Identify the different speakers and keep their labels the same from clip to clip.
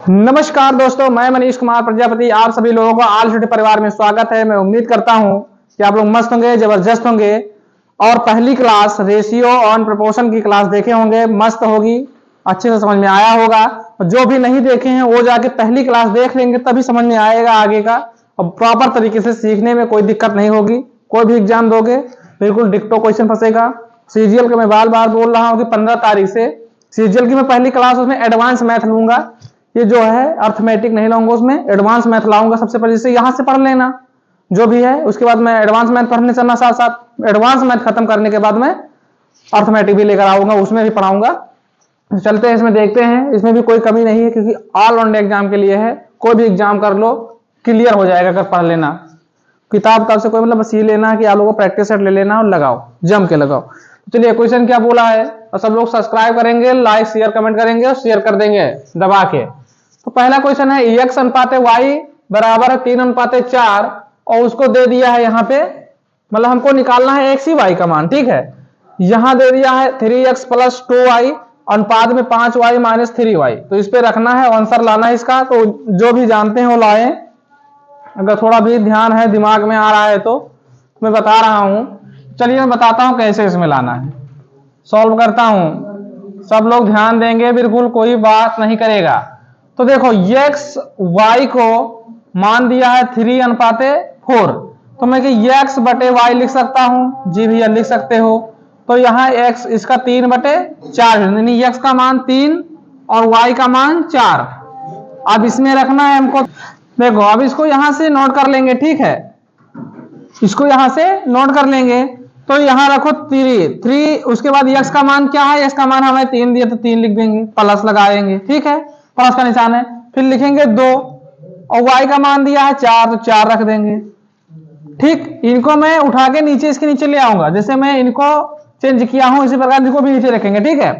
Speaker 1: नमस्कार दोस्तों, मैं मनीष कुमार प्रजापति आप सभी लोगों को ऑल स्टडी परिवार में स्वागत है। मैं उम्मीद करता हूं कि आप लोग मस्त होंगे, जबरदस्त होंगे और पहली क्लास रेशियो ऑन प्रपोर्शन की क्लास देखे होंगे, मस्त होगी, अच्छे से समझ में आया होगा। जो भी नहीं देखे हैं वो जाके पहली क्लास देख लेंगे, तभी समझ में आएगा आगे का, और प्रॉपर तरीके से सीखने में कोई दिक्कत नहीं होगी। कोई भी एग्जाम दोगे बिल्कुल डिक्टो क्वेश्चन फंसेगा। सीजीएल का मैं बार बार बोल रहा हूँ कि 15 तारीख से सीजीएल की मैं पहली क्लास उसमें एडवांस मैथ लूंगा। ये जो है अर्थमेटिक नहीं लाऊंगा, उसमें एडवांस मैथ लाऊंगा। सबसे पहले से यहां से पढ़ लेना जो भी है, उसके बाद मैं एडवांस मैथ पढ़ने चलना, साथ साथ एडवांस मैथ खत्म करने के बाद मैं अर्थमेटिक भी लेकर आऊंगा, उसमें भी पढ़ाऊंगा। तो चलते हैं, इसमें देखते हैं। इसमें भी कोई कमी नहीं है क्योंकि ऑल राउंड एग्जाम के लिए है। कोई भी एग्जाम कर लो क्लियर हो जाएगा अगर पढ़ लेना। किताब से कोई मतलब बस ये लेना कि आप लोगों को प्रैक्टिस सेट ले लेना और लगाओ, जम के लगाओ। चलिए क्वेश्चन क्या बोला है, और सब लोग सब्सक्राइब करेंगे, लाइक शेयर कमेंट करेंगे और शेयर कर देंगे दबा के। तो पहला क्वेश्चन है x अनुपात y बराबर है 3:4 और उसको दे दिया है यहाँ पे, मतलब हमको निकालना है x ही y का मान, ठीक है। यहां दे दिया है 3x + 2y अनुपात में 5y - 3y, तो इस पे रखना है, आंसर लाना है इसका। तो जो भी जानते हैं वो लाए, अगर थोड़ा भी ध्यान है दिमाग में आ रहा है तो मैं बता रहा हूं। चलिए मैं बताता हूं कैसे इसमें लाना है, सॉल्व करता हूं। सब लोग ध्यान देंगे, बिल्कुल कोई बात नहीं करेगा। तो देखो x y को मान दिया है 3:4, तो मैं x/y लिख सकता हूं। जी भैया लिख सकते हो। तो यहाँ x इसका 3/4, यानी x का मान 3 और y का मान 4। अब इसमें रखना है हमको। देखो अब इसको यहां से नोट कर लेंगे, ठीक है, इसको यहां से नोट कर लेंगे। तो यहां रखो 3, उसके बाद x का मान क्या है, x का मान हमें 3 दिया तो 3 लिख देंगे, प्लस लगाएंगे, ठीक है, प्लस का निशान है। फिर लिखेंगे 2 और y का मान दिया है 4, तो 4 रख देंगे, ठीक। इनको मैं उठा के नीचे, इसके नीचे ले आऊंगा, जैसे मैं इनको चेंज किया हूं इसी प्रकार इनको भी नीचे रखेंगे, ठीक है।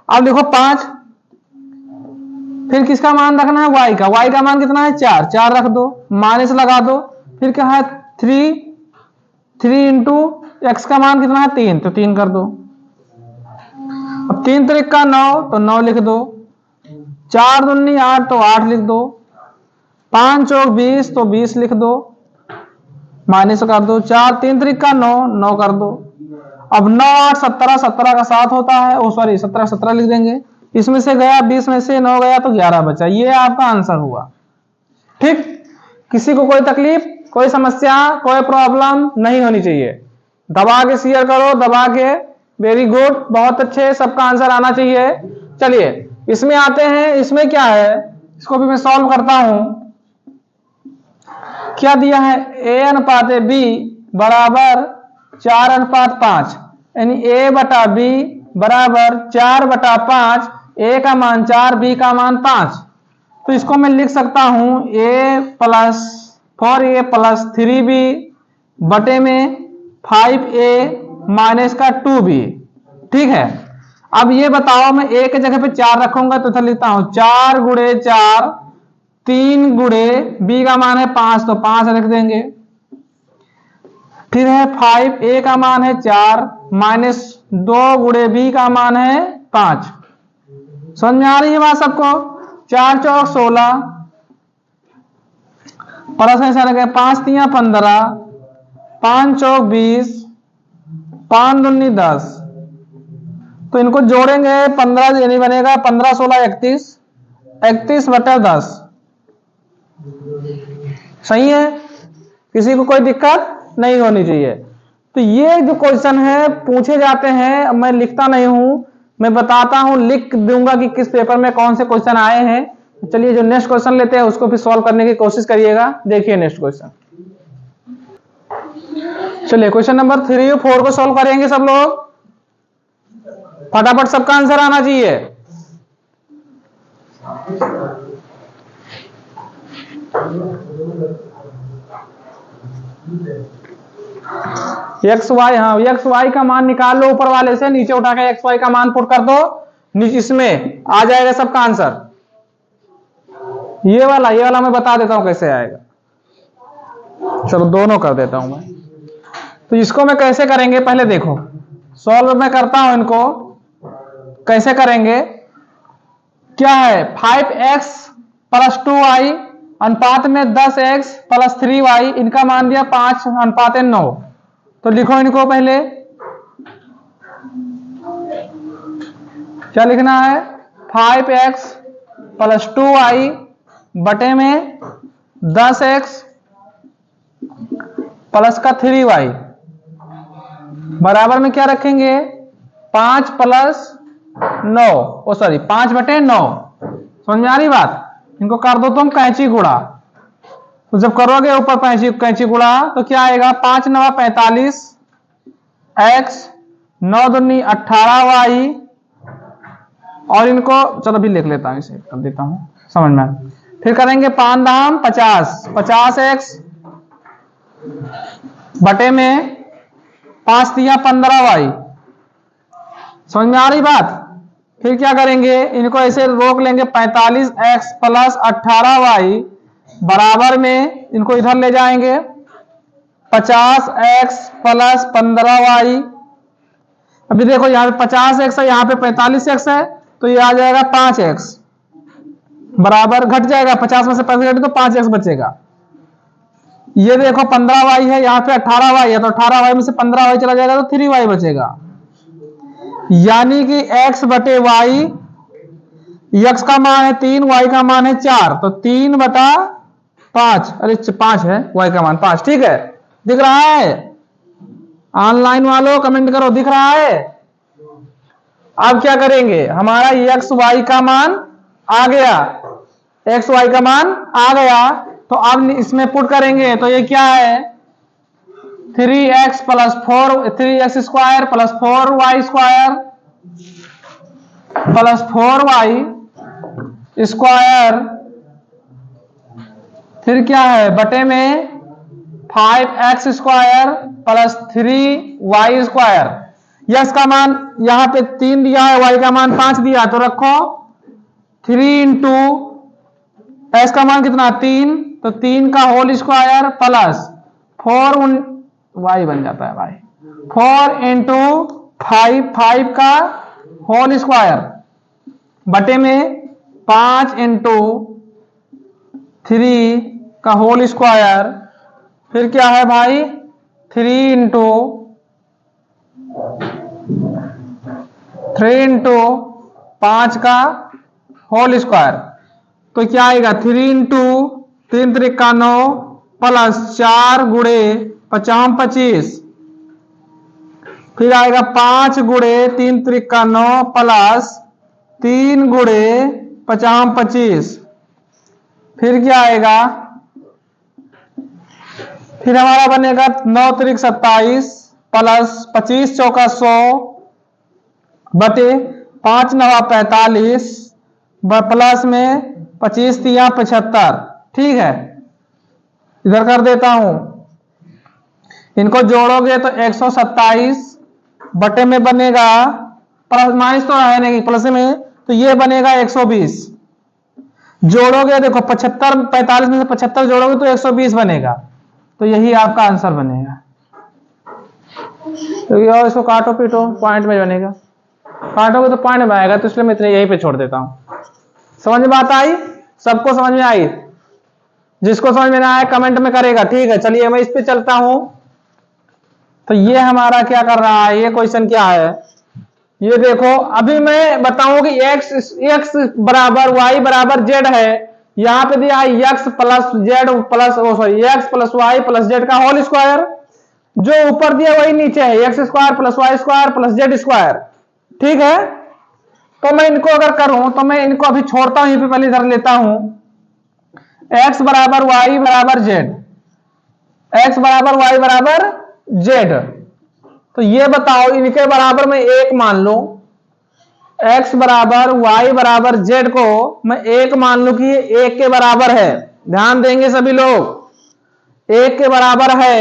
Speaker 1: अब देखो 5, फिर किसका मान रखना है, y का मान कितना है 4, 4 रख दो, माइनस लगा दो। फिर क्या है 3 इंटू x का मान कितना है 3, तो 3 कर दो। अब 3 त्रिक का 9, तो 9 लिख दो। 4 दूनी 8, तो 8 लिख दो। 5 चौक 20, तो 20 लिख दो, माइनस कर दो। 4 3 त्रिक का 9, 9 कर दो। अब 9 8 17, 17 का 7 होता है, ओ सॉरी 17 17 लिख देंगे। इसमें से गया 20 में से 9 गया तो 11 बचा। ये आपका आंसर हुआ, ठीक। किसी को कोई तकलीफ, कोई समस्या, कोई प्रॉब्लम नहीं होनी चाहिए। दबा के शेयर करो, दबा के, वेरी गुड, बहुत अच्छे, सबका आंसर आना चाहिए। चलिए इसमें आते हैं। इसमें क्या है, इसको भी मैं सॉल्व करता हूं। क्या दिया है, a/b बराबर 4:5, यानी a/b बराबर 4/5, a का मान 4, b का मान 5। तो इसको मैं लिख सकता हूं a + 3b बटे में 5a माइनस का 2b, ठीक है। अब ये बताओ, मैं a के जगह पे 4 रखूंगा तो लिखता हूं 4 गुणे 4, 3 गुणे b का मान है 5, तो 5 रख देंगे। फिर है 5, a का मान है 4 माइनस 2 गुणे b का मान है 5। समझ में आ रही है बात सबको। 4 चौक 16, प्लस ऐसा लगे 5 तिया 15, 5 चौक 20, 5 दूनी 10। तो इनको जोड़ेंगे 15 यानी बनेगा 15 16 31, 31/10। सही है, किसी को कोई दिक्कत नहीं होनी चाहिए। तो ये जो क्वेश्चन है पूछे जाते हैं, मैं लिखता नहीं हूं, मैं बताता हूं, लिख दूंगा कि किस पेपर में कौन से क्वेश्चन आए हैं। चलिए जो नेक्स्ट क्वेश्चन लेते हैं उसको भी सॉल्व करने की कोशिश करिएगा। देखिए नेक्स्ट क्वेश्चन, चलिए क्वेश्चन नंबर 3 और 4 को सॉल्व करेंगे सब लोग। फटाफट सबका आंसर आना चाहिए। एक्स वाई, हाँ एक्स वाई का मान निकाल लो ऊपर वाले से, नीचे उठा के एक्स वाई का मान पुट कर दो, नीचे इसमें आ जाएगा सबका आंसर। ये वाला मैं बता देता हूं कैसे आएगा। चलो दोनों कर देता हूं मैं। तो इसको मैं कैसे करेंगे पहले देखो, सॉल्व मैं करता हूं इनको। कैसे करेंगे, क्या है 5x प्लस 2y अनुपात में 10x प्लस 3y, इनका मान दिया 5:9। तो लिखो इनको पहले, क्या लिखना है, 5x प्लस 2y बटे में 10x प्लस का 3y बराबर में क्या रखेंगे, 5 प्लस 9, 5/9। समझ में आ रही बात। इनको कर दो तुम कैंची गुणा, तो जब करोगे ऊपर कैंची गुणा तो क्या आएगा, 5 9 45 x 9 दूनी 18y, और इनको चलो भी लिख लेता हूं, इसे कर देता हूं समझ में। फिर करेंगे 5 दाम 50, 50x बटे में 5 तिया 15y। समझ में आ रही बात। फिर क्या करेंगे, इनको ऐसे रोक लेंगे, 45x प्लस 18y बराबर में, इनको इधर ले जाएंगे, 50x प्लस 15y। अभी देखो यहाँ पे 50x है, यहाँ पे 45x है, तो ये आ जाएगा 5x बराबर, घट जाएगा 50 में से 5 घटे तो 5x बचेगा। ये देखो 15y है, यहाँ पे 18y है, तो 18y में से 15y चला जाएगा तो 3y बचेगा। यानी कि x बटे y, x का मान है 3, y का मान है 4, तो 3/5, अरे 5 है, y का मान 5। ठीक है, दिख रहा है, ऑनलाइन वालों कमेंट करो, दिख रहा है। अब क्या करेंगे, हमारा x y का मान आ गया, x y का मान आ गया, तो अब इसमें पुट करेंगे, तो ये क्या है, 3x square plus 4y square plus 4y square, फिर क्या है बटे में 5x square plus 3y square. Yes का मान यहां पे 3 दिया है, y का मान 5 दिया, तो रखो 3 इंटू एस का मान कितना 3, तो 3 का होल स्क्वायर प्लस 4 y बन जाता है भाई, 4 इंटू 5 का होल स्क्वायर बटे में 5 इंटू 3 का होल स्क्वायर। फिर क्या है भाई, 3 इंटू 5 का होल स्क्वायर, तो क्या आएगा 3 इंटू 3 त्रिका 9 प्लस 4 गुणे 50 25, फिर आएगा 5 गुणे 3 त्रिका 9 प्लस 3 गुणे 50 25, फिर क्या आएगा, फिर हमारा बनेगा 9 त्रिक 27 प्लस 25 चौका 100 बटे 5 9 45 प्लस में 25 तिया 75। ठीक है, इधर कर देता हूं, इनको जोड़ोगे तो 127 बटे में बनेगा, प्लस माइनस तो है नहीं प्लस में, तो ये बनेगा 120। जोड़ोगे देखो 75 45 में से 75 जोड़ोगे तो 120 बनेगा, तो यही आपका आंसर बनेगा। तो इसको काटो पीटो, पॉइंट में बनेगा, काटोगे तो पॉइंट में आएगा, तो इसलिए मैं इतने यहीं पे छोड़ देता हूं। समझ में बात आई, सबको समझ में आई, जिसको समझ में ना आए कमेंट में करेगा। ठीक है, चलिए मैं इस पे चलता हूं। तो ये हमारा क्या कर रहा है, ये क्वेश्चन क्या है, ये देखो अभी मैं बताऊं कि x बराबर y बराबर z है, यहां पे दिया है x plus Z plus x plus Y plus Z का होल स्क्वायर, जो ऊपर दिया वही नीचे है, X square plus Y square plus Z square. ठीक है, तो मैं इनको अगर करूं तो मैं इनको अभी छोड़ता हूं, यहीं पे पहले इधर लेता हूं, x बराबर वाई बराबर जेड, x बराबर वाई बराबर जेड। तो ये बताओ इनके बराबर में एक मान लो, x बराबर y बराबर z को मैं एक मान लूं कि ये एक के बराबर है। ध्यान देंगे सभी लोग, एक के बराबर है।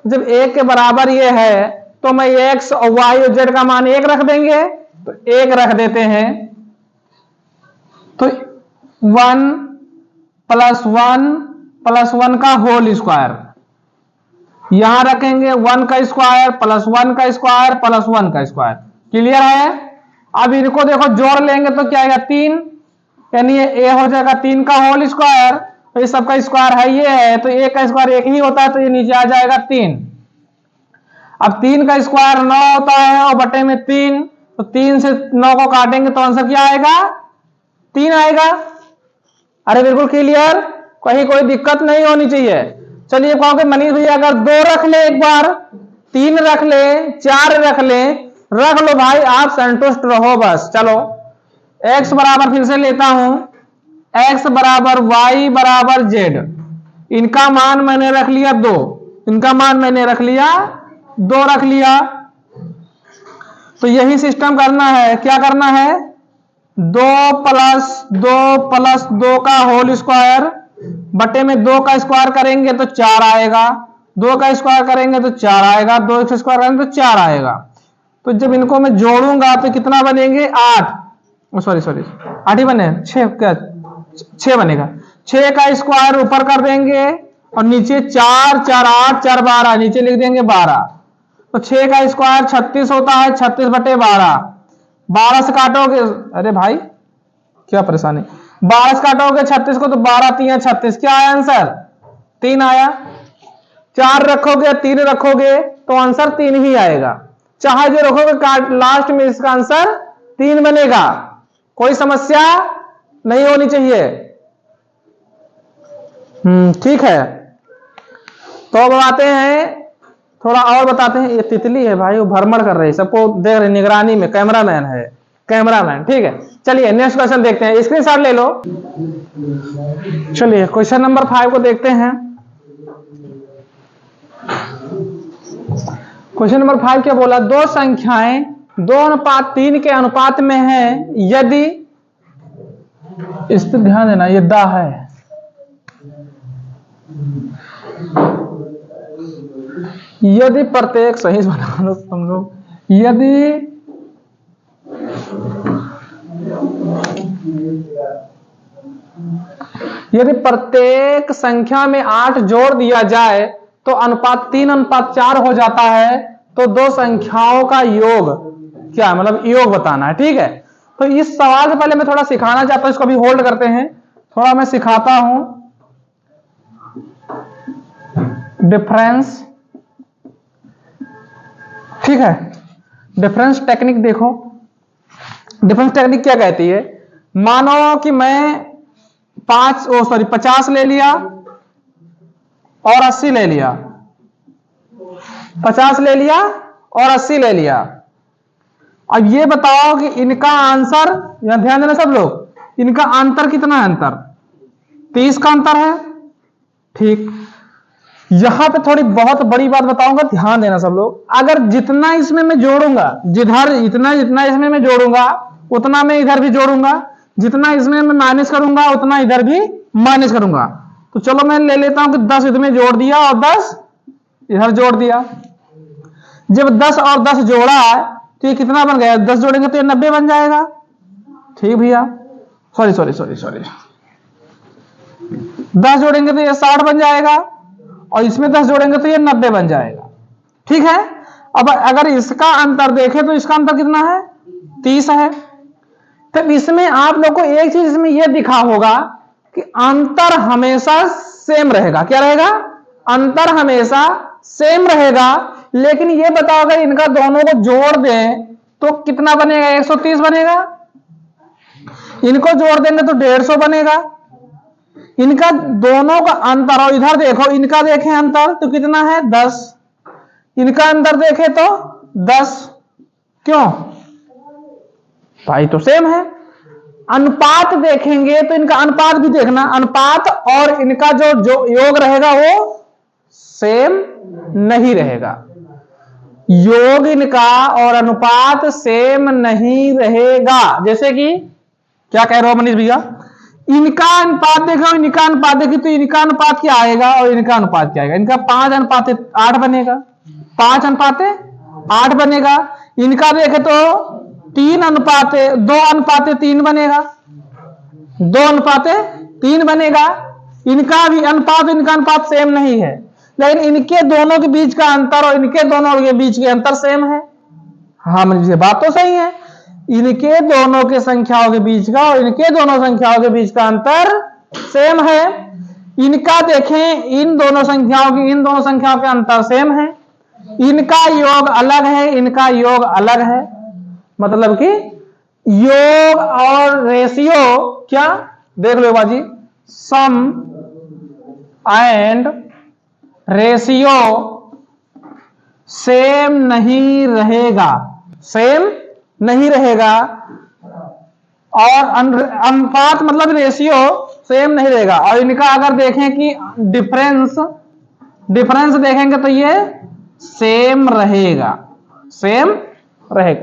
Speaker 1: जब एक के बराबर ये है तो मैं x और y और z का मान एक रख देंगे, तो एक रख देते हैं, तो 1 प्लस 1 का होल स्क्वायर यहां रखेंगे, 1 का स्क्वायर प्लस 1 का स्क्वायर प्लस 1 का स्क्वायर। क्लियर है। अब इनको देखो जोड़ लेंगे तो क्या आएगा 3 यानी ये a हो जाएगा 3 का होल स्क्वायर, तो इस सबका स्क्वायर है ये है, तो a का स्क्वायर 1 ही होता है, तो ये नीचे आ जाएगा 3। अब 3 का स्क्वायर 9 होता है और बटे में 3, तो 3 से 9 को काटेंगे तो आंसर क्या आएगा? 3 आएगा। अरे बिल्कुल क्लियर, कहीं कोई दिक्कत नहीं होनी चाहिए। चलिए कहोगे मनीष भैया अगर 2 रख ले, एक बार 3 रख ले, 4 रख ले, रख लो भाई, आप संतुष्ट रहो बस। चलो x बराबर फिर से लेता हूं, x बराबर y बराबर z, इनका मान मैंने रख लिया 2, इनका मान मैंने रख लिया 2 रख लिया। तो यही सिस्टम करना है, क्या करना है? 2 प्लस 2 का होल स्क्वायर बटे में 2 का स्क्वायर करेंगे तो 4 आएगा, 2 का स्क्वायर करेंगे तो 4 आएगा, 2 का स्क्वायर करेंगे तो 4 आएगा। तो जब इनको मैं जोड़ूंगा तो कितना बनेंगे? 8, सॉरी 8 ही बने, 6 बनेगा। 6 का स्क्वायर ऊपर कर देंगे और नीचे 4 4 8 4 12, नीचे लिख देंगे 12। तो 6 का स्क्वायर 36 होता है, 36 बटे 12, 12 से काटोगे, अरे भाई क्या परेशानी, 12 से काटोगे 36 को तो 12 3 36, क्या आया आंसर? 3 आया। 4 रखोगे 3 रखोगे तो आंसर 3 ही आएगा, चाहे जो रखोगे लास्ट में इसका आंसर 3 बनेगा, कोई समस्या नहीं होनी चाहिए। ठीक है, तो अब आते हैं, थोड़ा और बताते हैं। ये तितली है भाई, वो भ्रमण कर रही है, सबको देख रहे, निगरानी में कैमरामैन है, कैमरामैन। ठीक है, चलिए नेक्स्ट क्वेश्चन देखते हैं, स्क्रीनशॉट ले लो। चलिए क्वेश्चन नंबर 5 को देखते हैं। क्वेश्चन नंबर 5 क्या बोला? 2 संख्याएं 2:3 के अनुपात में है यदि, इस पर ध्यान देना, ये दा है, यदि प्रत्येक, सही बना लो तुम लोग, यदि प्रत्येक संख्या में 8 जोड़ दिया जाए तो अनुपात 3:4 हो जाता है, तो 2 संख्याओं का योग क्या, मतलब योग बताना है। ठीक है, तो इस सवाल से पहले मैं थोड़ा सिखाना चाहता हूं, इसको भी होल्ड करते हैं, थोड़ा मैं सिखाता हूं। डिफरेंस, ठीक है, डिफरेंस टेक्निक देखो। डिफरेंस टेक्निक क्या कहती है? मानो कि मैं 50 ले लिया और 80 ले लिया, 50 ले लिया और 80 ले लिया। अब ये बताओ कि इनका आंसर, यहां ध्यान देना सब लोग, इनका अंतर कितना है? अंतर 30 का अंतर है। ठीक, यहां पे थोड़ी बहुत बड़ी बात बताऊंगा, ध्यान देना सब लोग। अगर जितना इसमें मैं जोड़ूंगा, जिधर जितना इसमें मैं जोड़ूंगा उतना मैं इधर भी जोड़ूंगा, जितना इसमें मैं माइनस करूंगा उतना इधर भी माइनस करूंगा। तो चलो मैं ले लेता हूं कि 10 इसमें जोड़ दिया और 10 इधर जोड़ दिया। जब 10 और 10 जोड़ा है तो ये कितना बन गया? 10 जोड़ेंगे तो ये 90 बन जाएगा। ठीक भैया, सॉरी 10 जोड़ेंगे तो ये 60 बन जाएगा और इसमें 10 जोड़ेंगे तो ये 90 बन जाएगा। ठीक है, अब अगर इसका अंतर देखें तो इसका अंतर कितना है? 30 है। तो इसमें आप लोग को एक चीज इसमें यह दिखा होगा कि अंतर हमेशा सेम रहेगा। क्या रहेगा? अंतर हमेशा सेम रहेगा। लेकिन ये बताओ अगर इनका दोनों को जोड़ दें तो कितना बनेगा? 130 बनेगा। इनको जोड़ देंगे तो 150 बनेगा। इनका दोनों का अंतर, और इधर देखो, इनका देखें अंतर तो कितना है? 10। इनका अंतर देखें तो 10। क्यों भाई? तो सेम है। अनुपात देखेंगे तो इनका अनुपात भी देखना, अनुपात और इनका जो योग रहेगा वो सेम नहीं रहेगा। योग इनका और अनुपात सेम नहीं रहेगा। जैसे कि क्या कह रहे हो मनीष भैया? इनका अनुपात देखो, इनका अनुपात देखो तो इनका अनुपात क्या आएगा और इनका अनुपात क्या आएगा? इनका 5:8 बनेगा, 5:8 बनेगा। इनका देखे तो 2:3 बनेगा, 2:3 बनेगा। इनका भी अनुपात, इनका अनुपात सेम नहीं है, लेकिन इनके दोनों के बीच का अंतर और इनके दोनों के बीच के अंतर सेम है। हाँ मुझे बात तो सही है। इनके दोनों के संख्याओं के बीच का और इनके दोनों संख्याओं के बीच का अंतर सेम है। इनका देखें, इन दोनों संख्याओं के अंतर सेम है, इनका योग अलग है, इनका योग अलग है। मतलब कि योग और रेशियो क्या, देख लो बाजी, सम एंड रेशियो सेम नहीं रहेगा, सेम नहीं रहेगा। और अनुपात मतलब रेशियो सेम नहीं रहेगा। और इनका अगर देखें कि डिफरेंस देखेंगे तो ये सेम रहेगा, सेम रहेगा।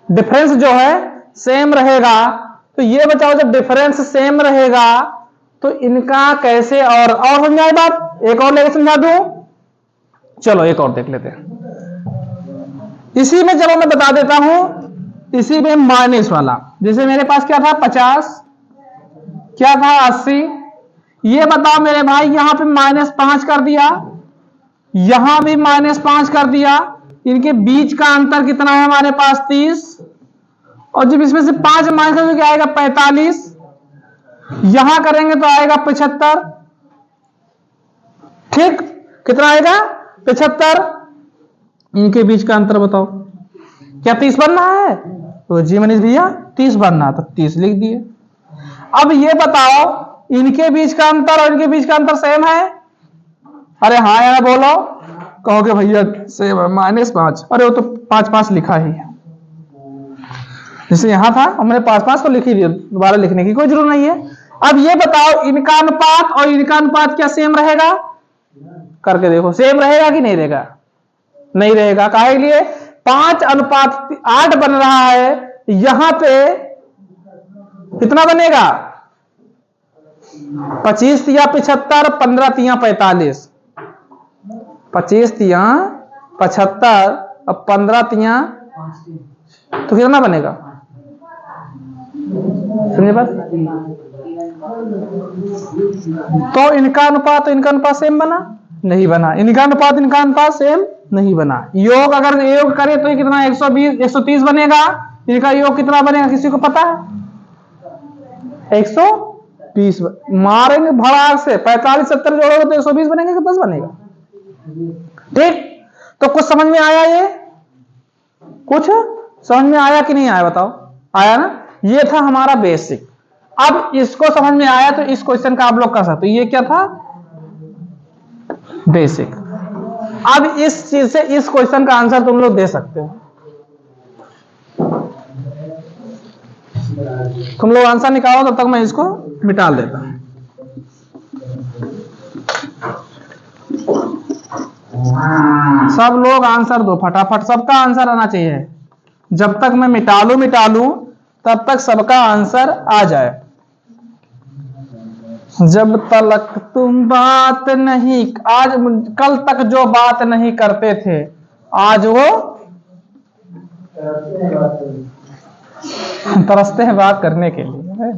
Speaker 1: डिफरेंस जो है सेम रहेगा। तो ये बताओ जब डिफरेंस सेम रहेगा तो इनका कैसे और समझाए बात, एक और लेके समझा दूं। चलो एक और देख लेते हैं। इसी में चलो मैं बता देता हूं, इसी में माइनस वाला, जैसे मेरे पास क्या था 50, क्या था 80। ये बताओ मेरे भाई, यहां पे -5 कर दिया, यहां भी -5 कर दिया। इनके बीच का अंतर कितना है हमारे पास 30। और जब इसमें से 5 माइनस करेंगे क्या आएगा 45। यहां करेंगे तो आएगा 75। ठीक, कितना आएगा 75। इनके बीच का अंतर बताओ, क्या 30 बनना है? तो जी मनीष भैया 30 बनना है, तो 30 लिख दिए। अब ये बताओ इनके बीच का अंतर और इनके बीच का अंतर सेम है? अरे हाँ या बोलो, कहोगे भैया सेम है, -5। अरे वो तो 5 लिखा ही है, जैसे यहां था हमने 5 तो लिख ही दिया, दोबारा लिखने की कोई जरूरत नहीं है। अब ये बताओ इनका अनुपात और इनका अनुपात क्या सेम रहेगा? करके देखो, सेम रहेगा कि नहीं रहेगा? नहीं रहेगा। काहे के लिए? 5:8 बन रहा है, यहां पे कितना बनेगा? 25 तिया 75, 15 तिया 45। 25 तिया 75 और 15 तिया तो कितना बनेगा? समझे बात? तो इनका अनुपात सेम बना? नहीं बना। इनका अनुपात सेम नहीं बना। योग अगर योग करे तो कितना 130 बनेगा। इनका योग कितना बनेगा किसी को पता है? 120। मारेंगे भड़ाक से, 45 70 जोड़ोगे तो 120 बनेगा कि 10 बनेगा? ठीक, तो कुछ समझ में आया? ये कुछ समझ में आया कि नहीं आया बताओ? आया ना? ये था हमारा बेसिक। अब इसको समझ में आया तो इस क्वेश्चन का आप लोग कर सकते हो। ये क्या था? बेसिक। अब इस चीज से इस क्वेश्चन का आंसर तुम लोग दे सकते हो। तुम लोग आंसर निकालो, तब तक मैं इसको मिटा देता हूं। सब लोग आंसर दो फटाफट, सबका आंसर आना चाहिए। जब तक मैं मिटा लूं तब तक सबका आंसर आ जाए। जब तक तुम बात नहीं, आज कल तक जो बात नहीं करते थे आज वो तरसते हैं बात करने के लिए।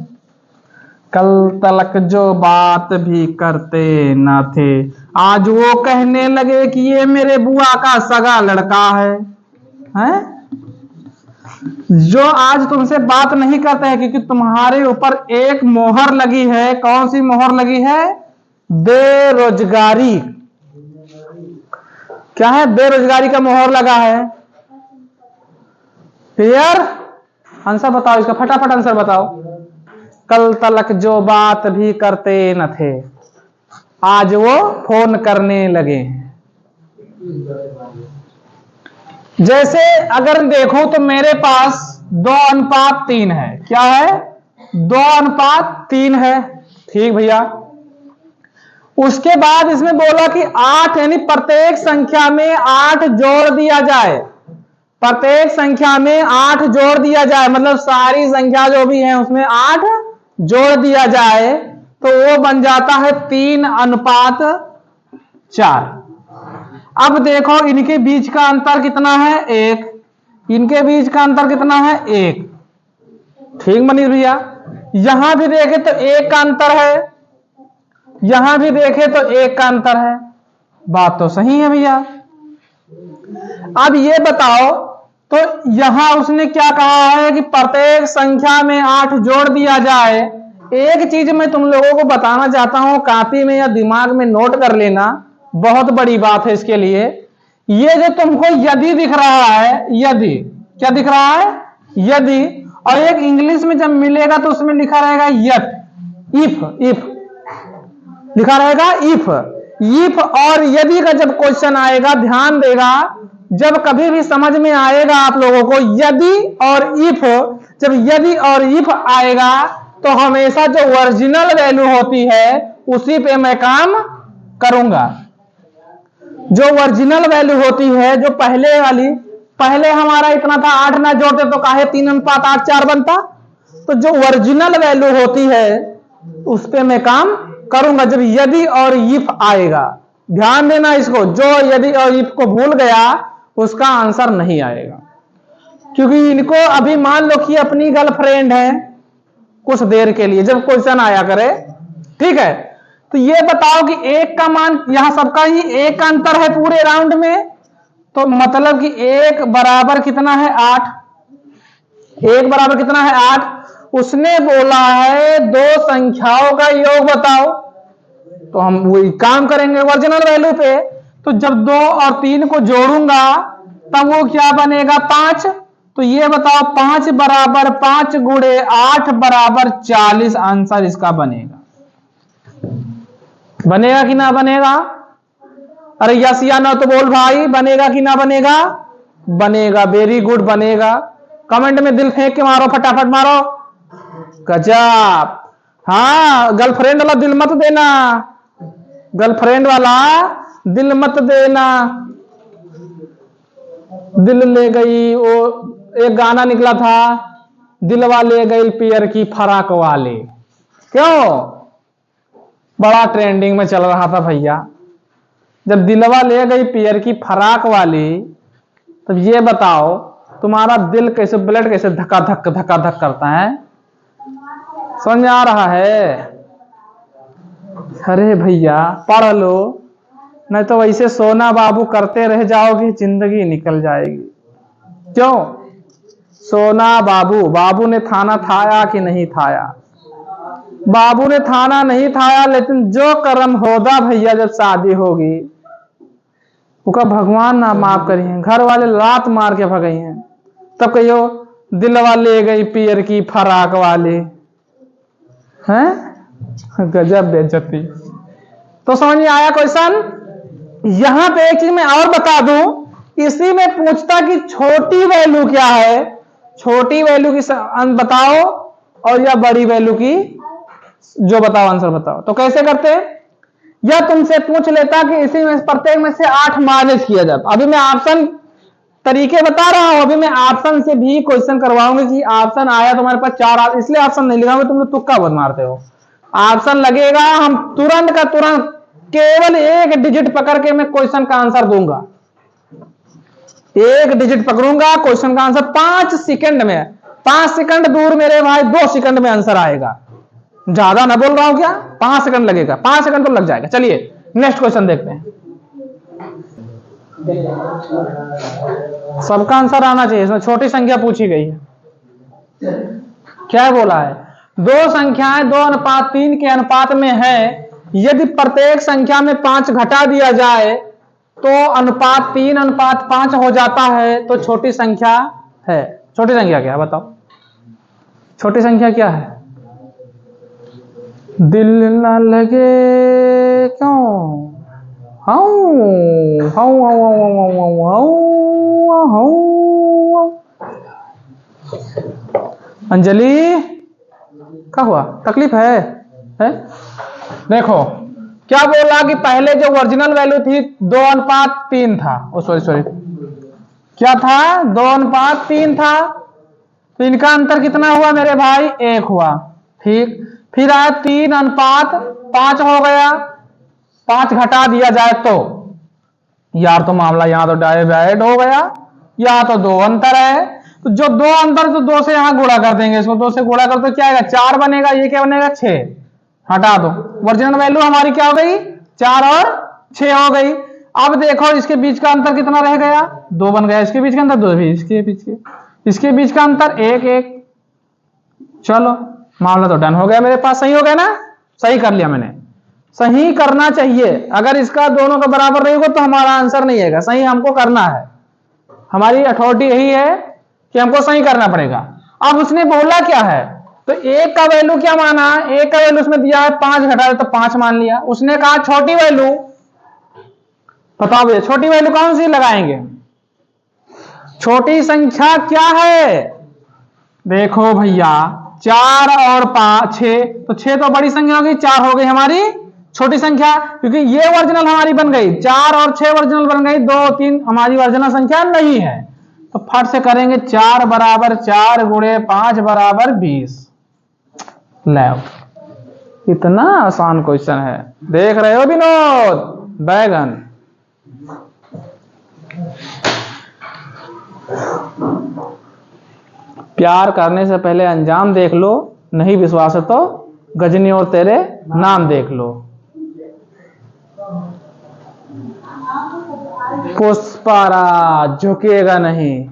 Speaker 1: कल तक जो बात भी करते न थे आज वो कहने लगे कि ये मेरे बुआ का सगा लड़का है, हैं? जो आज तुमसे बात नहीं करते हैं क्योंकि तुम्हारे ऊपर एक मोहर लगी है। कौन सी मोहर लगी है? बेरोजगारी। क्या है? बेरोजगारी का मोहर लगा है। क्लियर? आंसर बताओ इसका, फटाफट आंसर बताओ। कल तक जो बात भी करते न थे आज वो फोन करने लगे हैं। जैसे अगर देखो तो मेरे पास 2:3 है। क्या है? 2:3 है। ठीक भैया। उसके बाद इसमें बोला कि 8 यानी प्रत्येक संख्या में 8 जोड़ दिया जाए। प्रत्येक संख्या में 8 जोड़ दिया जाए, मतलब सारी संख्या जो भी है उसमें 8 जोड़ दिया जाए तो वो बन जाता है 3:4। अब देखो इनके बीच का अंतर कितना है? 1। इनके बीच का अंतर कितना है? 1। ठीक मनीष भैया। यहां भी देखे तो 1 का अंतर है, यहां भी देखे तो 1 का अंतर है। बात तो सही है भैया। अब ये बताओ तो यहां उसने क्या कहा है कि प्रत्येक संख्या में 8 जोड़ दिया जाए। एक चीज मैं तुम लोगों को बताना चाहता हूं, कॉपी में या दिमाग में नोट कर लेना, बहुत बड़ी बात है इसके लिए। ये जो तुमको यदि दिख रहा है, यदि क्या दिख रहा है, यदि, और एक इंग्लिश में जब मिलेगा तो उसमें लिखा रहेगा यत, इफ लिखा रहेगा इफ और यदि का जब क्वेश्चन आएगा, ध्यान देगा, जब कभी भी समझ में आएगा आप लोगों को यदि और इफ, जब यदि और इफ आएगा तो हमेशा जो ओरिजिनल वैल्यू होती है उसी पे मैं काम करूंगा। जो ओरिजिनल वैल्यू होती है, जो पहले वाली, पहले हमारा इतना था 8 ना जोड़ते तो काहे 3:8 4 बनता। तो जो ओरिजिनल वैल्यू होती है उस पे मैं काम करूंगा जब यदि और इफ आएगा। ध्यान देना इसको, जो यदि और इफ को भूल गया उसका आंसर नहीं आएगा। क्योंकि इनको अभी मान लो कि अपनी गर्लफ्रेंड है कुछ देर के लिए, जब क्वेश्चन आया करे, ठीक है, तो ये बताओ कि एक का मान, यहां सबका ही एक का अंतर है पूरे राउंड में, तो मतलब कि एक बराबर कितना है 8, एक बराबर कितना है 8। उसने बोला है दो संख्याओं का योग बताओ, तो हम वही काम करेंगे ओरिजिनल वैल्यू पे। तो जब 2 और 3 को जोड़ूंगा तब वो क्या बनेगा 5। तो ये बताओ 5 बराबर 5 गुणे 8 बराबर 40 आंसर इसका बनेगा। बनेगा कि ना बनेगा? अरे यस या नो तो बोल भाई, बनेगा कि ना बनेगा? बनेगा, वेरी गुड, बनेगा। कमेंट में दिल फेंक के मारो, फटाफट मारो, गजब। हाँ, गर्लफ्रेंड वाला दिल मत देना, गर्लफ्रेंड वाला दिल मत देना। दिल ले गई, वो एक गाना निकला था, दिलवा ले गई पियर की फराक वाले, क्यों? बड़ा ट्रेंडिंग में चल रहा था भैया। जब दिलवा ले गई पियर की फराक वाली, तब ये बताओ तुम्हारा दिल कैसे, ब्लड कैसे धक्का धक करता है? समझ आ रहा है? अरे भैया पढ़ लो, नहीं तो वैसे सोना बाबू करते रह जाओगे, जिंदगी निकल जाएगी। क्यों? सोना बाबू, बाबू ने थाना थाया कि नहीं थाया? बाबू ने थाना नहीं थाया, लेकिन जो कर्म होगा भैया जब शादी होगी उसका भगवान ना माफ करिए, घर वाले लात मार के भगई हैं, तब कहियो दिलवा ले गई पियर की फराक वाली, हैं? गजब बेइज्जती। तो समझ में आया क्वेश्चन? यहां पे एक चीज मैं और बता दूं, इसी में पूछता कि छोटी वैल्यू क्या है, छोटी वैल्यू की बताओ, और या बड़ी वैल्यू की जो बताओ आंसर बताओ। तो कैसे करते? या तुमसे पूछ लेता कि इसी में प्रत्येक में से 8 माइनस किया जाता। अभी मैं ऑप्शन तरीके बता रहा हूं, अभी मैं ऑप्शन से भी क्वेश्चन करवाऊंगी कि ऑप्शन आया तुम्हारे पास 4, इसलिए ऑप्शन नहीं लिखाऊंगा, तुम लोग तुक्का बहुत मारते हो। ऑप्शन लगेगा, हम तुरंत का तुरंत केवल एक डिजिट पकड़ के मैं क्वेश्चन का आंसर दूंगा, एक डिजिट पकड़ूंगा, क्वेश्चन का आंसर 5 सेकंड में, 5 सेकंड दूर मेरे भाई 2 सेकंड में आंसर आएगा। ज्यादा ना बोल रहा हूं क्या? 5 सेकंड लगेगा, 5 सेकंड तो लग जाएगा। चलिए नेक्स्ट क्वेश्चन देखते हैं। सबका आंसर आना चाहिए, इसमें छोटी संख्या पूछी गई है। क्या बोला है? दो संख्याएं 2:3 के अनुपात में है, यदि प्रत्येक संख्या में 5 घटा दिया जाए तो अनुपात 3:5 हो जाता है, तो छोटी संख्या है। छोटी संख्या क्या है बताओ? छोटी संख्या क्या है? दिल ना लगे क्यों? अंजलि क्या हुआ? तकलीफ है? देखो क्या बोला कि पहले जो ओरिजिनल वैल्यू थी 2:3 था, सॉरी क्या था? 2:3 था। तो इनका अंतर कितना हुआ मेरे भाई? 1 हुआ। ठीक, फिर आया 3:5 हो गया, 5 घटा दिया जाए तो यार तो मामला यहां तो डाइवाइड हो गया, या तो 2 अंतर है, तो जो 2 अंतर तो 2 से यहां गुणा कर देंगे, इसको 2 से गुणा कर तो क्या आएगा? 4 बनेगा। ये क्या बनेगा? 6। हटा दो, ओरिजिनल वैल्यू हमारी क्या हो गई? 4 और 6 हो गई। अब देखो इसके बीच का अंतर कितना रह गया, 2 बन गया। इसके बीच का अंतर 2 भी, इसके बीच का अंतर 1 1। चलो मामला तो डन हो गया मेरे पास। सही हो गया ना, सही कर लिया मैंने। सही करना चाहिए, अगर इसका दोनों का बराबर नहीं होगा तो हमारा आंसर नहीं आएगा। सही हमको करना है, हमारी अथॉरिटी यही है कि हमको सही करना पड़ेगा। अब उसने बोला क्या है, तो 1 का वैल्यू क्या माना, 1 का वैल्यू उसमें दिया है 5, घटा तो 5 मान लिया। उसने कहा छोटी वैल्यू, बताओ भैया छोटी वैल्यू कौन सी लगाएंगे, छोटी संख्या क्या है। देखो भैया 4 और 5 6, तो 6 तो बड़ी संख्या हो गई, 4 हो गई हमारी छोटी संख्या, क्योंकि ये ओरिजिनल हमारी बन गई। 4 और 6 ओरिजिनल बन गई, 2 3 हमारी ओरिजिनल संख्या नहीं है। तो फट से करेंगे 4 बराबर 4 गुणे 5 बराबर 20। ले इतना आसान क्वेश्चन है, देख रहे हो विनोद बैगन। प्यार करने से पहले अंजाम देख लो, नहीं विश्वास है तो गजनी और तेरे नाम देख लो। पुष्पाराज झुकेगा नहीं,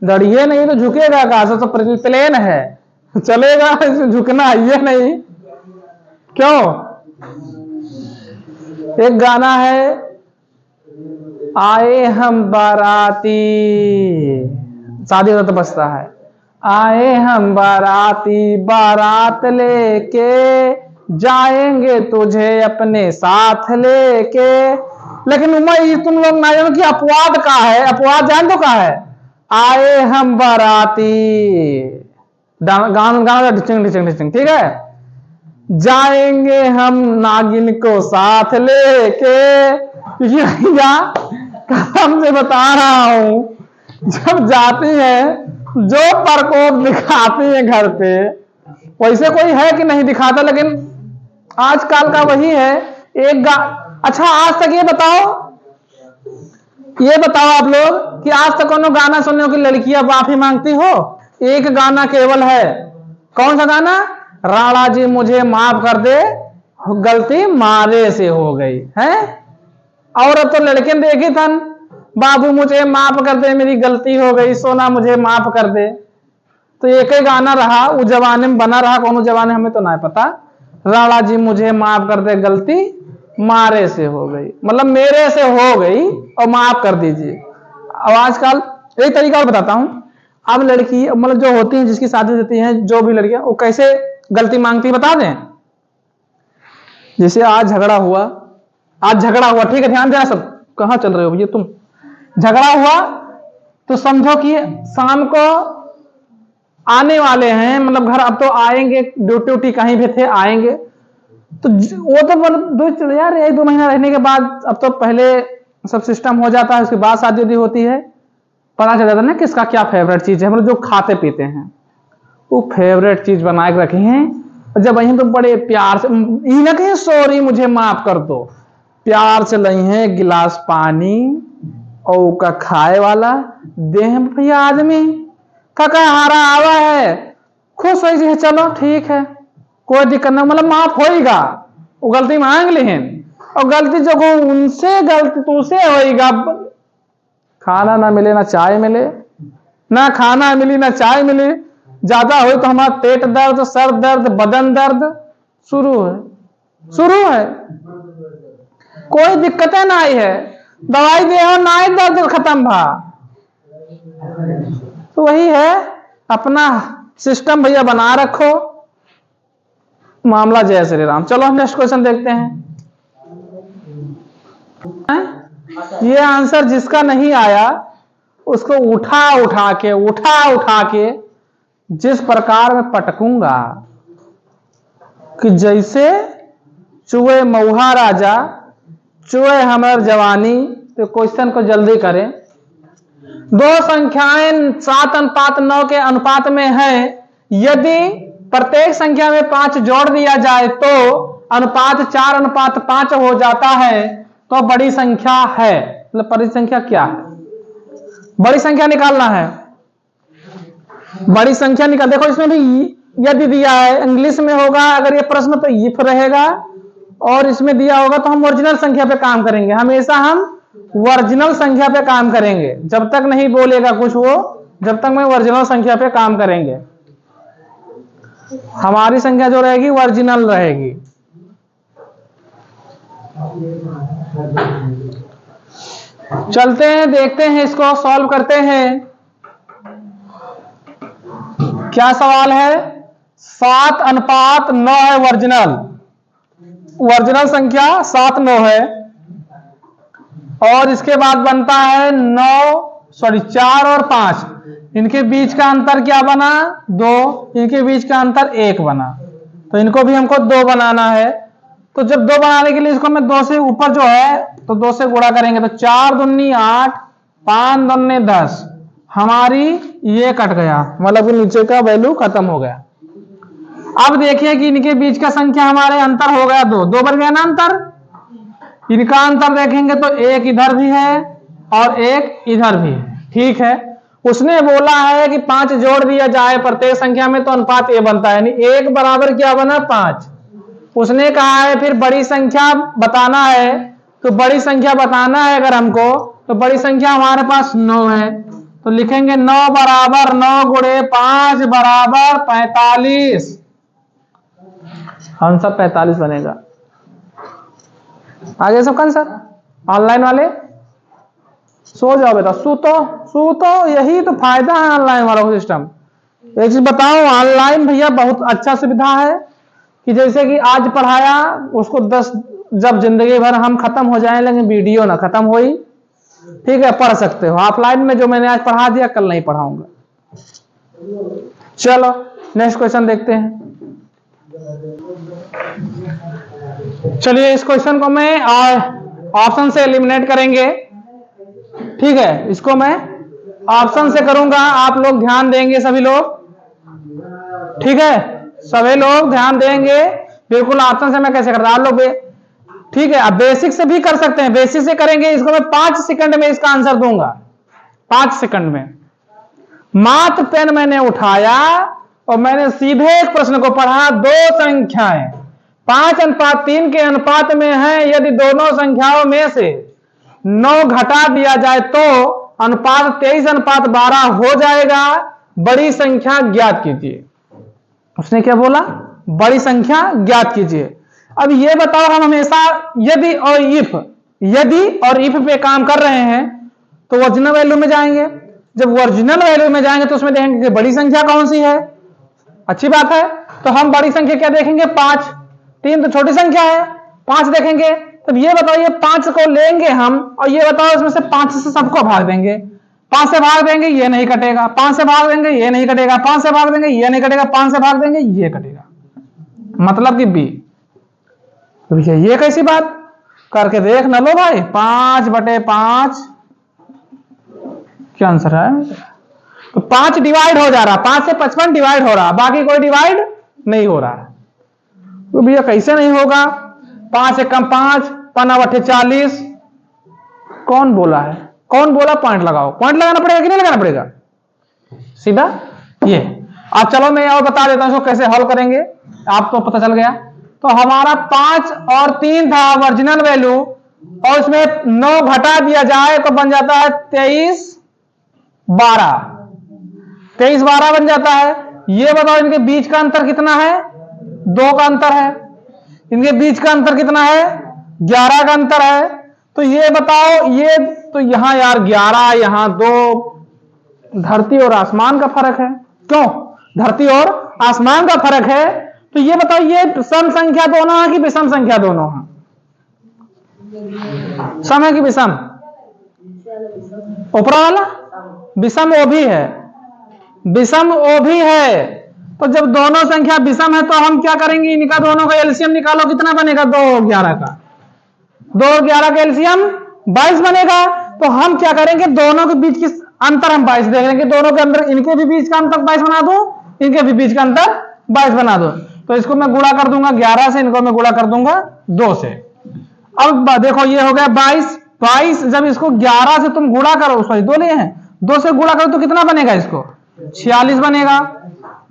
Speaker 1: दड़िए नहीं तो झुकेगा कहां से, तो प्लेन है चलेगा, इसमें झुकना ये नहीं। क्यों, एक गाना है आए हम बाराती, शादी होता तो बजता है, आए हम बाराती बारात लेके जाएंगे तुझे अपने साथ लेके। लेकिन मैं तुम लोग ना जानो कि अपवाद का है, अपवाद जान दो का है, आए हम बाराती गाना ढिचंग ढिचंग ढिचंग, ठीक है, जाएंगे हम नागिन को साथ लेके। भैया कसम से बता रहा हूं, जब जाती है जो प्रकोप दिखाती है घर पे, वैसे कोई है कि नहीं दिखाता, लेकिन आजकल का वही है। एक अच्छा आज तक ये बताओ आप लोग कि आज तक कोनो गाना सुनने की लड़कियां माफी मांगती हो? एक गाना केवल है, कौन सा गाना, राणा जी मुझे माफ कर दे गलती मारे से हो गई है। और अब तो लड़के देखी थन, बाबू मुझे माफ कर दे मेरी गलती हो गई, सोना मुझे माफ कर दे। तो एक ही गाना रहा, उस जमाने में बना रहा, कौन जमाने हमें तो नहीं पता। राणा जी मुझे माफ कर दे गलती मारे से हो गई, मतलब मेरे से हो गई और माफ कर दीजिए। अब आजकल एक तरीका और बताता हूं। अब लड़की मतलब जो होती है, जिसकी शादी होती है, जो भी लड़कियां, वो कैसे गलती मांगती है बता दें। जैसे आज झगड़ा हुआ, ठीक है, ध्यान देना सब, कहां चल रहे हो भैया तुम। झगड़ा हुआ तो समझो कि शाम को आने वाले हैं, मतलब घर अब तो आएंगे, ड्यूटी कहीं भी थे आएंगे। तो वो तो मतलब यार 1-2 महीना रहने के बाद, अब तो पहले सब सिस्टम हो जाता है, उसके बाद शादी होती है, पता चल जाता है ना किसका क्या फेवरेट चीज है, मतलब जो खाते पीते हैं वो फेवरेट चीज बना के रखे हैं। जब वहीं तो बड़े प्यार से, ये ना कहें सॉरी मुझे माफ कर दो, प्यार से लई है गिलास पानी और का खाए वाला देह भैया आदमी काका हारा आवा है, खुश हो जी, चलो ठीक है कोई दिक्कत ना, मतलब माफ होएगा। वो गलती मांग लें, और गलती जो को उनसे गलती तुझसे होएगा। खाना ना मिले ना चाय मिले, ना खाना मिली ना चाय मिली, ज्यादा हो तो हमारा पेट दर्द, सर दर्द, बदन दर्द शुरू है। कोई दिक्कतें ना आई है, दवाई दे हो ना दर्द खत्म भा। तो वही है, अपना सिस्टम भैया बना रखो, मामला जय श्री राम। चलो हम नेक्स्ट क्वेश्चन देखते हैं। ये आंसर जिसका नहीं आया उसको उठा के जिस प्रकार में पटकूंगा कि जैसे चुए मऊहा राजा चुए हमर जवानी। तो क्वेश्चन को जल्दी करें। 2 संख्याएं 7:9 के अनुपात में है, यदि प्रत्येक संख्या में 5 जोड़ दिया जाए तो अनुपात 4:5 हो जाता है, तो बड़ी संख्या है। मतलब बड़ी संख्या क्या है, बड़ी संख्या निकालना है, बड़ी संख्या निकाल। देखो इसमें भी यदि दिया है, इंग्लिश में होगा अगर ये प्रश्न तो इफ रहेगा, और इसमें दिया होगा तो हम ओरिजिनल संख्या पे काम करेंगे। हमेशा हम वर्जिनल संख्या पे काम करेंगे। जब तक नहीं बोलेगा कुछ वो, जब तक मैं वर्जिनल संख्या पे काम करेंगे। हमारी संख्या जो रहेगी वर्जिनल रहेगी। चलते हैं, देखते हैं, इसको सॉल्व करते हैं। क्या सवाल है? 7:9 है वर्जिनल। वर्जिनल संख्या 7 9 है और इसके बाद बनता है 4 और 5। इनके बीच का अंतर क्या बना? 2। इनके बीच का अंतर 1 बना, तो इनको भी हमको 2 बनाना है। तो जब 2 बनाने के लिए इसको मैं 2 से ऊपर जो है तो 2 से गुणा करेंगे, तो 4 दूनी 8, 5 दूनी 10। हमारी ये कट गया, मतलब कि नीचे का वैल्यू खत्म हो गया। अब देखिए कि इनके बीच का संख्या हमारे अंतर हो गया 2। 2 बन गया ना अंतर। इनका अंतर देखेंगे तो 1 इधर भी है और 1 इधर भी है। ठीक है, उसने बोला है कि 5 जोड़ दिया जाए प्रत्येक संख्या में तो अनुपात ये बनता है, यानी 1 बराबर क्या बना? 5। उसने कहा है फिर बड़ी संख्या बताना है, तो बड़ी संख्या बताना है अगर हमको, तो बड़ी संख्या हमारे पास 9 है, तो लिखेंगे 9 बराबर 9 गुणे 5 बराबर 45। आंसर 45 बनेगा। आगे सब आंसर ऑनलाइन वाले सो जाओ बेटा, सूतो, यही तो फायदा है ऑनलाइन वाला सिस्टम। एक चीज बताओ, ऑनलाइन भैया बहुत अच्छा सुविधा है कि जैसे कि आज पढ़ाया उसको 10 जब जिंदगी भर हम खत्म हो जाए लेकिन वीडियो ना खत्म होई, ठीक है, पढ़ सकते हो। ऑफलाइन में जो मैंने आज पढ़ा दिया कल नहीं पढ़ाऊंगा। चलो नेक्स्ट क्वेश्चन देखते हैं। चलिए इस क्वेश्चन को मैं ऑप्शन से एलिमिनेट करेंगे। ठीक है, इसको मैं ऑप्शन से करूंगा, आप लोग ध्यान देंगे सभी लोग। ठीक है, सभी लोग ध्यान देंगे बिल्कुल। ऑप्शन से मैं कैसे करता आप लोग ठीक है, आप बेसिक से भी कर सकते हैं। बेसिक से करेंगे, इसको मैं 5 सेकंड में इसका आंसर दूंगा। 5 सेकंड में मात्र पेन मैंने उठाया और मैंने सीधे एक प्रश्न को पढ़ा। 2 संख्याएं 5:3 के अनुपात में है, यदि दोनों संख्याओं में से 9 घटा दिया जाए तो अनुपात 23:12 हो जाएगा। बड़ी संख्या ज्ञात कीजिए। उसने क्या बोला? बड़ी संख्या ज्ञात कीजिए। अब ये बताओ, हम हमेशा यदि और इफ पे काम कर रहे हैं तो ओरिजिनल वैल्यू में जाएंगे। जब ओरिजिनल वैल्यू में जाएंगे तो उसमें देखेंगे कि बड़ी संख्या कौन सी है। अच्छी बात है, तो हम बड़ी संख्या क्या देखेंगे? 5। 3 तो छोटी संख्या है, 5 देखेंगे। तब ये बताओ, ये 5 को लेंगे हम और ये बताओ इसमें से 5 से सबको भाग देंगे। 5 से भाग देंगे ये नहीं कटेगा, 5 से भाग देंगे ये नहीं कटेगा, 5 से भाग देंगे ये नहीं कटेगा, 5 से भाग देंगे ये कटेगा, मतलब कि बी। ये कैसी बात? करके देख ना लो भाई। 5/5 क्या आंसर है? तो 5 डिवाइड हो जा रहा, 5 से 55 डिवाइड हो रहा, बाकी कोई डिवाइड नहीं हो रहा है। तो भैया कैसे नहीं होगा? 5 से कम 5, 5×8 40। कौन बोला है? कौन बोला? पॉइंट लगाओ। पॉइंट लगाना पड़ेगा कि नहीं लगाना पड़ेगा? सीधा ये। अब चलो मैं और बता देता हूं इसको कैसे हल करेंगे, आपको पता चल गया। तो हमारा 5 और 3 था ओरिजिनल वैल्यू, और इसमें 9 घटा दिया जाए तो बन जाता है 23/12। 23/12 बन जाता है। ये बताओ इनके बीच का अंतर कितना है? 2 का अंतर है। इनके बीच का अंतर कितना है? 11 का अंतर है। तो ये बताओ, ये तो यहां यार 11, यहां 2, धरती और आसमान का फर्क है। क्यों? धरती और आसमान का फर्क है। तो ये बताओ, ये सम संख्या दोनों है कि विषम संख्या दोनों है? सम है कि विषम? ऊपर वाला विषम वो भी है, विषम वो भी है। तो जब दोनों संख्या विषम है तो हम क्या करेंगे? इनका दोनों का एलसीएम निकालो, कितना बनेगा? 2 और 11 का। 2 और 11 का एलसीएम 22 बनेगा। तो हम क्या करेंगे? दोनों के बीच की अंतर हम 22 देख लेंगे। दोनों के अंदर इनके भी बीच का अंतर 22 बना दो, इनके भी बीच का अंतर 22 बना दो। तो इसको मैं गुणा कर दूंगा 11 से, इनको मैं गुणा कर दूंगा 2 से। अब देखो ये हो गया 22। जब इसको 11 से तुम गुणा करो, सॉरी 2 लिए हैं, 2 से गुणा करो तो कितना बनेगा? इसको 46 बनेगा।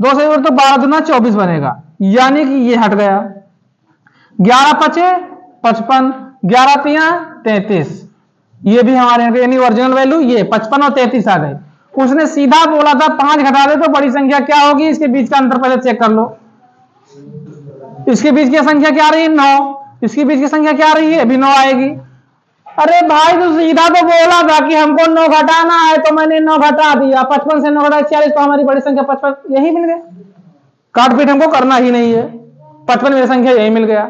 Speaker 1: 2 से तो 12 दूना 24 बनेगा, यानी कि ये हट गया। 11 × 5 = 55, 11 × 3 = 33। ये भी हमारे यहाँ यानी ओरिजिनल वैल्यू ये 55 और 33 आ गए। उसने सीधा बोला था 5 घटा दे तो बड़ी संख्या क्या होगी, इसके बीच का अंतर पहले चेक कर लो। इसके बीच की संख्या क्या आ रही है 9, इसके बीच की संख्या क्या आ रही है अभी 9 आएगी। अरे भाई तो सीधा तो बोला था कि हमको 9 घटाना है तो मैंने 9 घटा दिया, 55 से 9 घटा 40 तो हमारी बड़ी संख्या 55 यही मिल गया। काट पीट हमको करना ही नहीं है, 55 मेरी संख्या यही मिल गया।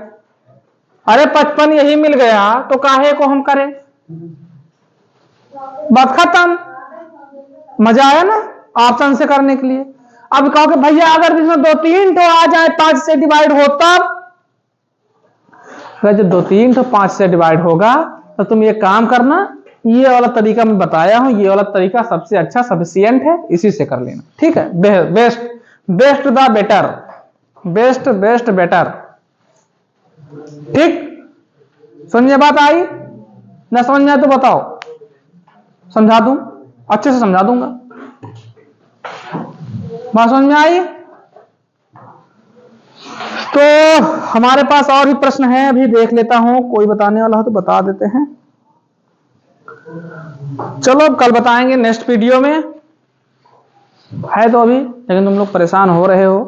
Speaker 1: अरे 55 यही मिल गया तो काहे को हम करें, बात खत्म। मजा आया ना ऑप्शन से करने के लिए। अब कहो कि भैया अगर इसमें 2-3 तो आ जाए 5 से डिवाइड हो तब, अगर जो 2-3 तो 5 से डिवाइड होगा तो तुम ये काम करना, ये वाला तरीका मैं बताया हूं, ये वाला तरीका सबसे अच्छा सफिशिएंट है, इसी से कर लेना। ठीक है, best best the better, best best better. ठीक, समझे बात आई ना, समझ में आए तो बताओ, समझा दूं, अच्छे से समझा दूंगा। बात समझ में आई? तो हमारे पास और भी प्रश्न है, अभी देख लेता हूं, कोई बताने वाला हो तो बता देते हैं। चलो कल बताएंगे नेक्स्ट वीडियो में है तो अभी, लेकिन तुम लोग परेशान हो रहे हो,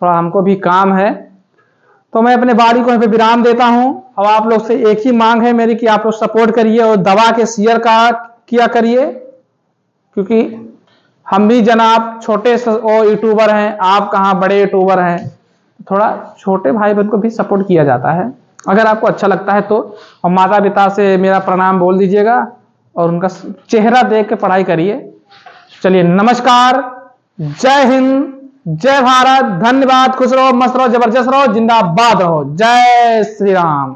Speaker 1: थोड़ा हमको भी काम है, तो मैं अपने बारी को यहाँ पे विराम देता हूं। अब आप लोग से एक ही मांग है मेरी कि आप लोग सपोर्ट करिए और दबा के शेयर किया करिए, क्योंकि हम भी जनाब छोटे यूट्यूबर हैं, आप कहाँ बड़े यूट्यूबर हैं, थोड़ा छोटे भाई बहन को भी सपोर्ट किया जाता है। अगर आपको अच्छा लगता है तो, और माता पिता से मेरा प्रणाम बोल दीजिएगा और उनका चेहरा देख के पढ़ाई करिए। चलिए नमस्कार, जय हिंद, जय भारत, धन्यवाद, खुश रहो, मस्त रहो, जबरदस्त रहो, जिंदाबाद रहो, जय श्री राम।